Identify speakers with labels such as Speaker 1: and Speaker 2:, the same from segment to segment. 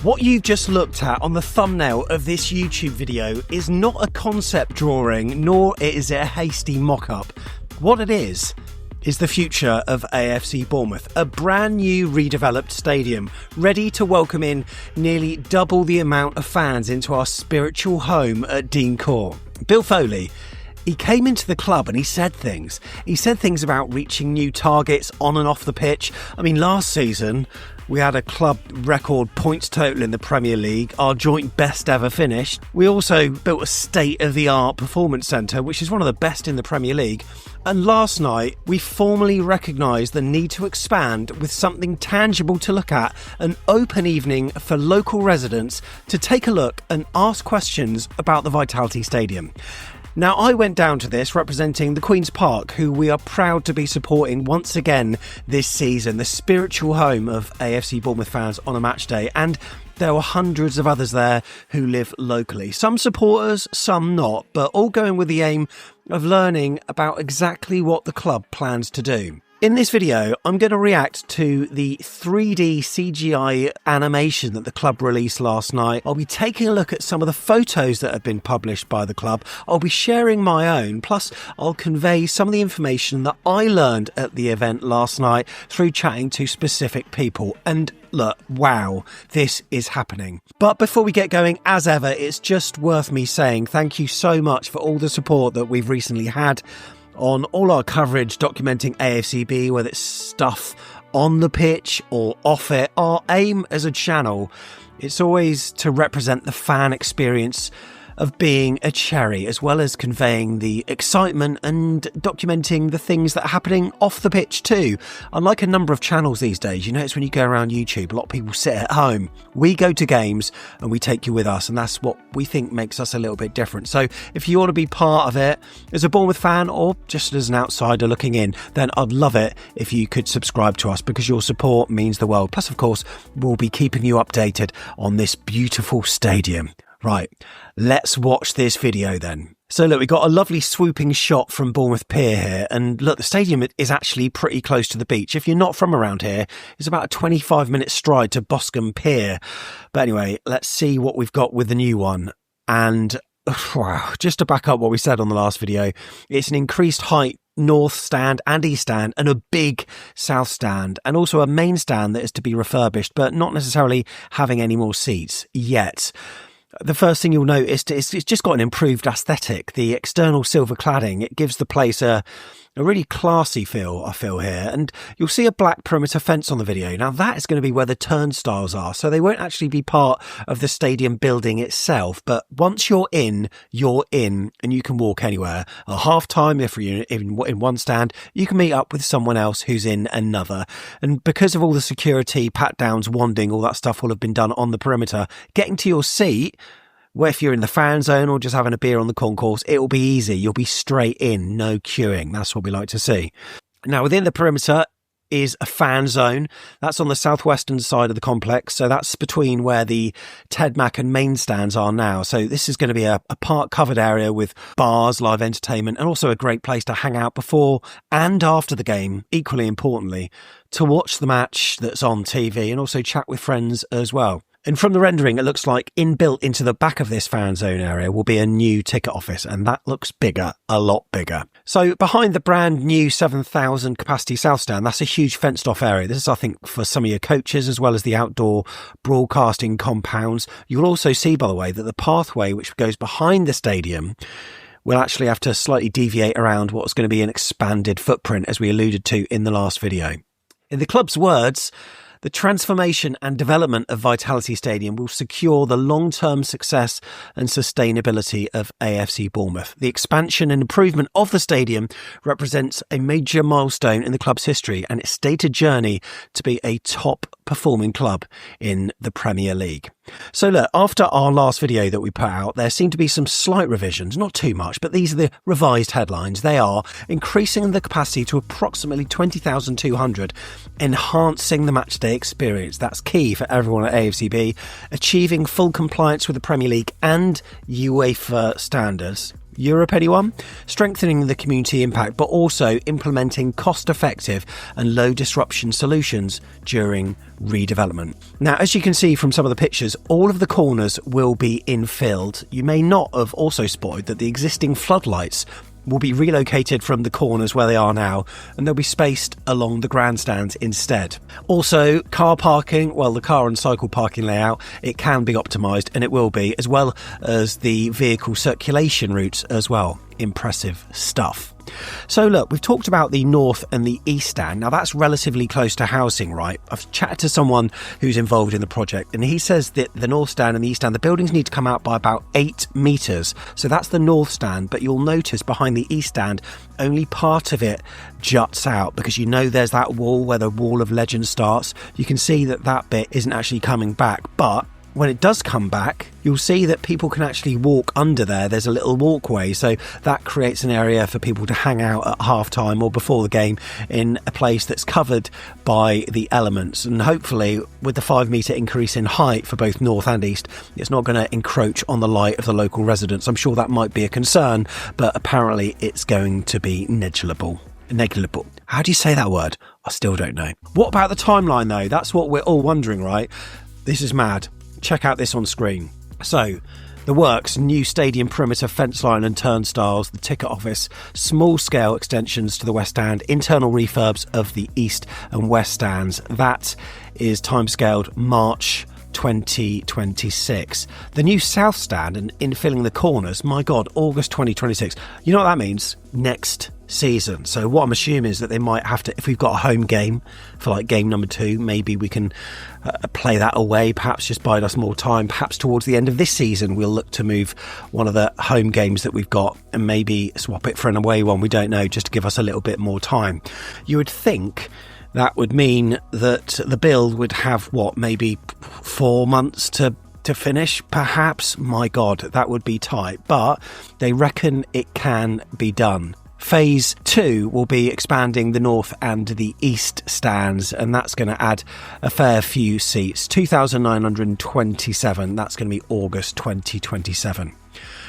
Speaker 1: What you've just looked at on the thumbnail of this YouTube video is not a concept drawing, nor is it a hasty mock-up. What it is the future of AFC Bournemouth, a brand new redeveloped stadium, ready to welcome in nearly double the amount of fans into our spiritual home at Dean Court. Bill Foley, he came into the club and he said things. He said things about reaching new targets on and off the pitch. I mean, last season, we had a club record points total in the Premier League, our joint best ever finish. We also built a state-of-the-art performance centre, which is one of the best in the Premier League. And last night, we formally recognised the need to expand with something tangible to look at, an open evening for local residents to take a look and ask questions about the Vitality Stadium. Now, I went down to this representing the Queen's Park, who we are proud to be supporting once again this season, the spiritual home of AFC Bournemouth fans on a match day, and there were hundreds of others there who live locally. Some supporters, some not, but all going with the aim of learning about exactly what the club plans to do. In this video, I'm going to react to the 3D CGI animation that the club released last night. I'll be taking a look at some of the photos that have been published by the club. I'll be sharing my own, plus I'll convey some of the information that I learned at the event last night through chatting to specific people. And look, wow, this is happening. But before we get going, as ever, it's just worth me saying thank you so much for all the support that we've recently had on all our coverage documenting AFCB, whether it's stuff on the pitch or off it. Our aim as a channel, it's always to represent the fan experience of being a cherry, as well as conveying the excitement and documenting the things that are happening off the pitch too. Unlike a number of channels these days, you notice when you go around YouTube, a lot of people sit at home. We go to games and we take you with us, and that's what we think makes us a little bit different. So if you want to be part of it as a Bournemouth fan or just as an outsider looking in, then I'd love it if you could subscribe to us, because your support means the world. Plus, of course, we'll be keeping you updated on this beautiful stadium. Right, let's watch this video then. So look, we got a lovely swooping shot from Bournemouth Pier here, and look, the stadium is actually pretty close to the beach. If you're not from around here, it's about a 25-minute stride to Boscombe Pier. But anyway, let's see what we've got with the new one. And wow, just to back up what we said on the last video, it's an increased height north stand and east stand, and a big south stand, and also a main stand that is to be refurbished, but not necessarily having any more seats yet. The first thing you'll notice is it's just got an improved aesthetic. The external silver cladding, it gives the place a really classy feel, I feel here. And you'll see a black perimeter fence on the video. Now that is going to be where the turnstiles are, so they won't actually be part of the stadium building itself. But once you're in, and you can walk anywhere. At half time, if you're in one stand, you can meet up with someone else who's in another. And because of all the security, pat downs, wanding, all that stuff will have been done on the perimeter, getting to your seat, where if you're in the fan zone or just having a beer on the concourse, it will be easy. You'll be straight in, no queuing. That's what we like to see. Now, within the perimeter is a fan zone. That's on the southwestern side of the complex. So that's between where the Ted Mack and main stands are now. So this is going to be a park covered area with bars, live entertainment, and also a great place to hang out before and after the game, equally importantly, to watch the match that's on TV and also chat with friends as well. And from the rendering, it looks like inbuilt into the back of this fan zone area will be a new ticket office, and that looks bigger, a lot bigger. So behind the brand new 7,000 capacity south stand, that's a huge fenced off area. This is, I think, for some of your coaches as well as the outdoor broadcasting compounds. You'll also see, by the way, that the pathway which goes behind the stadium will actually have to slightly deviate around what's going to be an expanded footprint, as we alluded to in the last video. In the club's words, the transformation and development of Vitality Stadium will secure the long-term success and sustainability of AFC Bournemouth. The expansion and improvement of the stadium represents a major milestone in the club's history and its stated journey to be a top-performing club in the Premier League. So look, after our last video that we put out, there seemed to be some slight revisions, not too much, but these are the revised headlines. They are increasing the capacity to approximately 20,200, enhancing the matchday experience. That's key for everyone at AFCB, achieving full compliance with the Premier League and UEFA standards. Europe, anyone? Strengthening the community impact, but also implementing cost-effective and low-disruption solutions during redevelopment. Now, as you can see from some of the pictures, all of the corners will be infilled. You may not have also spotted that the existing floodlights will be relocated from the corners where they are now, and they'll be spaced along the grandstands instead. Also, car parking, well, the car and cycle parking layout, it can be optimised, and it will be, as well as the vehicle circulation routes as well. Impressive stuff. So look, we've talked about the north and the east stand. Now that's relatively close to housing, right? I've chatted to someone who's involved in the project, and he says that the north stand and the east stand, the buildings need to come out by about 8 metres. So that's the north stand, but you'll notice behind the east stand, only part of it juts out, because you know there's that wall where the Wall of Legend starts. You can see that that bit isn't actually coming back, but when it does come back, you'll see that people can actually walk under there. There's a little walkway, so that creates an area for people to hang out at half-time or before the game in a place that's covered by the elements. And hopefully, with the 5 metre increase in height for both north and east, it's not going to encroach on the light of the local residents. I'm sure that might be a concern, but apparently it's going to be negligible. How do you say that word? I still don't know. What about the timeline, though? That's what we're all wondering, right? This is mad. Check out this on screen. So, the works, new stadium perimeter fence line and turnstiles, the ticket office, small-scale extensions to the west stand, internal refurbs of the east and west stands. That is timescaled March 2026. The new south stand and infilling the corners, my God, August 2026. You know what that means? Next season. So what I'm assuming is that they might have to, if we've got a home game for like game number 2, maybe we can play that away, perhaps just bide us more time. Perhaps towards the end of this season we'll look to move one of the home games that we've got and maybe swap it for an away one, we don't know, just to give us a little bit more time. You would think that would mean that the build would have, what, maybe 4 months to finish, perhaps. My God, that would be tight, but they reckon it can be done. Phase 2 will be expanding the north and the east stands, and that's going to add a fair few seats, 2,927. That's going to be August 2027.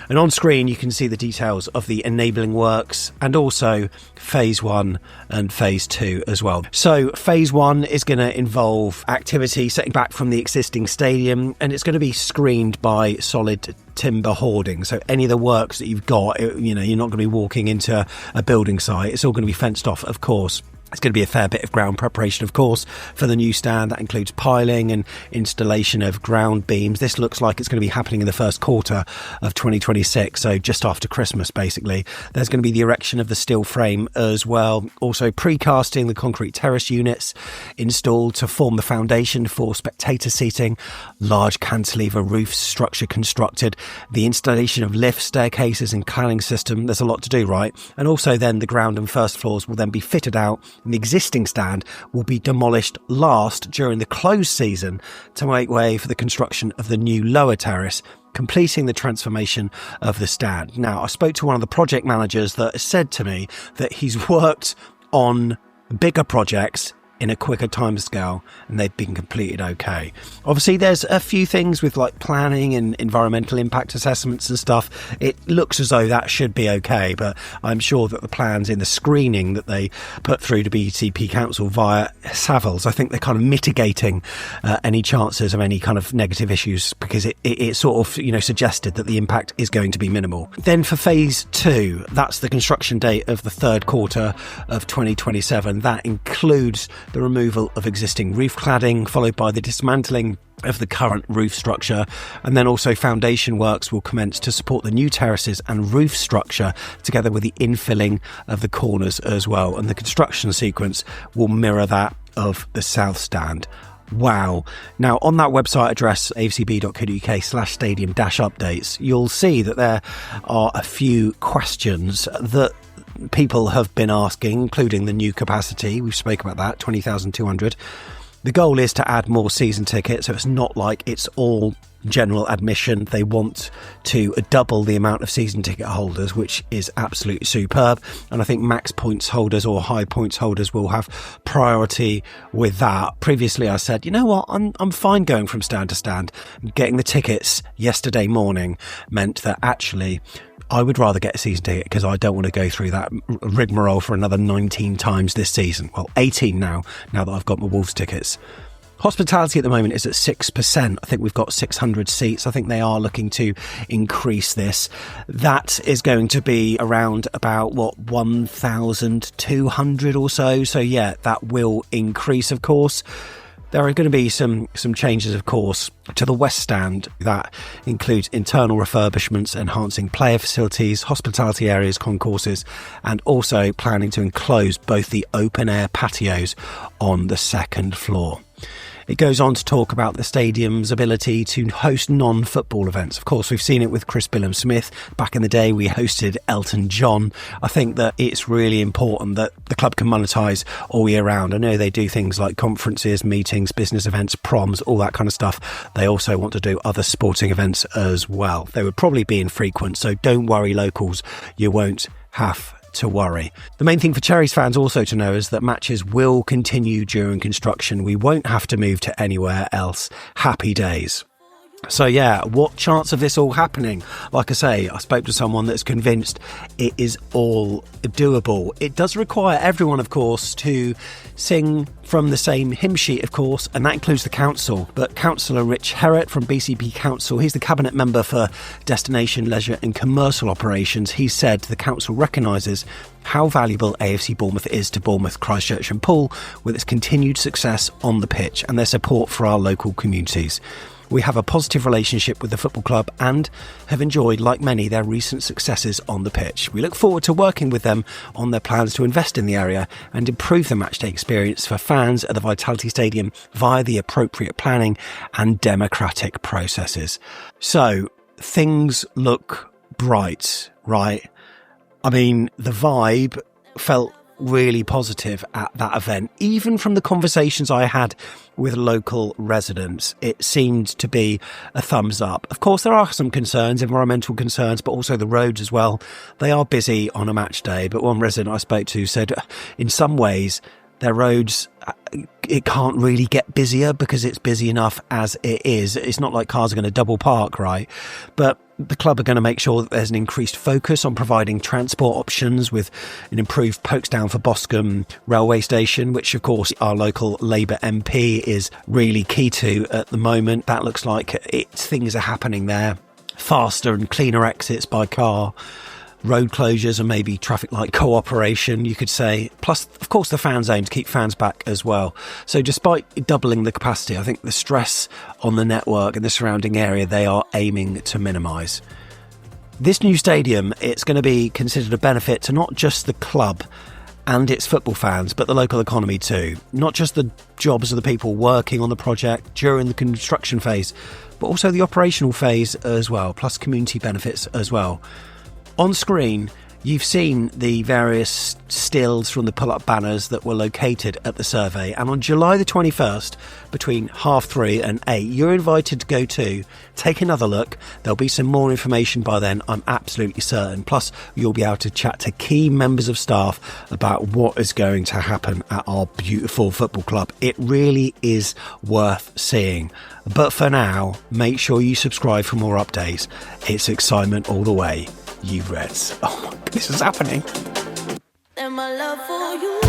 Speaker 1: And on screen you can see the details of the enabling works and also phase 1 and phase 2 as well. So phase 1 is going to involve activity setting back from the existing stadium, and it's going to be screened by solid timber hoarding. So any of the works that you've got, you're not going to be walking into a building site. It's all going to be fenced off, of course. It's going to be a fair bit of ground preparation, of course, for the new stand. That includes piling and installation of ground beams. This looks like it's going to be happening in the first quarter of 2026, so just after Christmas, basically. There's going to be the erection of the steel frame as well. Also, precasting the concrete terrace units installed to form the foundation for spectator seating. Large cantilever roof structure constructed. The installation of lifts, staircases and cladding system. There's a lot to do, right? And also then the ground and first floors will then be fitted out. The existing stand will be demolished last during the closed season to make way for the construction of the new lower terrace, completing the transformation of the stand. Now, I spoke to one of the project managers that said to me that he's worked on bigger projects in a quicker timescale and they've been completed okay. Obviously there's a few things with like planning and environmental impact assessments and stuff. It looks as though that should be okay, but I'm sure that the plans in the screening that they put through to BTP Council via Savills, I think they're kind of mitigating any chances of any kind of negative issues, because it sort of suggested that the impact is going to be minimal. Then for phase 2, that's the construction date of the third quarter of 2027. That includes the removal of existing roof cladding, followed by the dismantling of the current roof structure, and then also foundation works will commence to support the new terraces and roof structure, together with the infilling of the corners as well, and the construction sequence will mirror that of the south stand. Wow. Now, on that website address, afcb.co.uk/stadium-updates, you'll see that there are a few questions that people have been asking, including the new capacity. We've spoke about that, 20,200. The goal is to add more season tickets, so it's not like it's all general admission. They want to double the amount of season ticket holders, which is absolutely superb. And I think max points holders or high points holders will have priority with that. Previously, I said, you know what, I'm fine going from stand to stand. Getting the tickets yesterday morning meant that actually I would rather get a season ticket because I don't want to go through that rigmarole for another 19 times this season. Well, 18 now that I've got my Wolves tickets. Hospitality at the moment is at 6%. I think we've got 600 seats. I think they are looking to increase this. That is going to be around about, 1,200 or so. So, yeah, that will increase, of course. There are going to be some changes, of course, to the West Stand. That includes internal refurbishments, enhancing player facilities, hospitality areas, concourses, and also planning to enclose both the open-air patios on the second floor. It goes on to talk about the stadium's ability to host non-football events. Of course, we've seen it with Chris Billam-Smith. Back in the day, we hosted Elton John. I think that it's really important that the club can monetise all year round. I know they do things like conferences, meetings, business events, proms, all that kind of stuff. They also want to do other sporting events as well. They would probably be infrequent, so don't worry, locals. You won't have to worry. The main thing for Cherries fans also to know is that matches will continue during construction. We won't have to move to anywhere else. Happy days. So yeah, what chance of this all happening? Like I say, I spoke to someone that's convinced it is all doable. It does require everyone, of course, to sing from the same hymn sheet, of course, and that includes the council. But Councillor Rich Herrett from BCP Council, he's the cabinet member for Destination, Leisure and Commercial Operations. He said the council recognises how valuable AFC Bournemouth is to Bournemouth, Christchurch and Poole with its continued success on the pitch and their support for our local communities. We have a positive relationship with the football club and have enjoyed, like many, their recent successes on the pitch. We look forward to working with them on their plans to invest in the area and improve the matchday experience for fans at the Vitality Stadium via the appropriate planning and democratic processes. So, things look bright, right? I mean, the vibe felt really positive at that event. Even from the conversations I had with local residents, it seemed to be a thumbs up. Of course, there are some concerns, environmental concerns, but also the roads as well. They are busy on a match day, but one resident I spoke to said in some ways their roads, it can't really get busier because it's busy enough as it is. It's not like cars are going to double park, right? But the club are going to make sure that there's an increased focus on providing transport options with an improved Folkestone for Boscombe railway station, which of course our local Labour MP is really key to at the moment. That looks like things are happening there. Faster and cleaner exits by car. Road closures and maybe traffic light cooperation, you could say. Plus, of course, the fan zone to keep fans back as well. So despite doubling the capacity, I think the stress on the network and the surrounding area they are aiming to minimise. This new stadium, it's going to be considered a benefit to not just the club and its football fans, but the local economy too. Not just the jobs of the people working on the project during the construction phase, but also the operational phase as well, plus community benefits as well. On screen, you've seen the various stills from the pull-up banners that were located at the survey, and on July the 21st, between 3:30 and 8, you're invited to go to take another look. There'll be some more information by then, I'm absolutely certain. Plus, you'll be able to chat to key members of staff about what is going to happen at our beautiful football club. It really is worth seeing. But for now, make sure you subscribe for more updates. It's excitement all the way. You Reds. Oh my God, this is happening.
Speaker 2: And my love for you.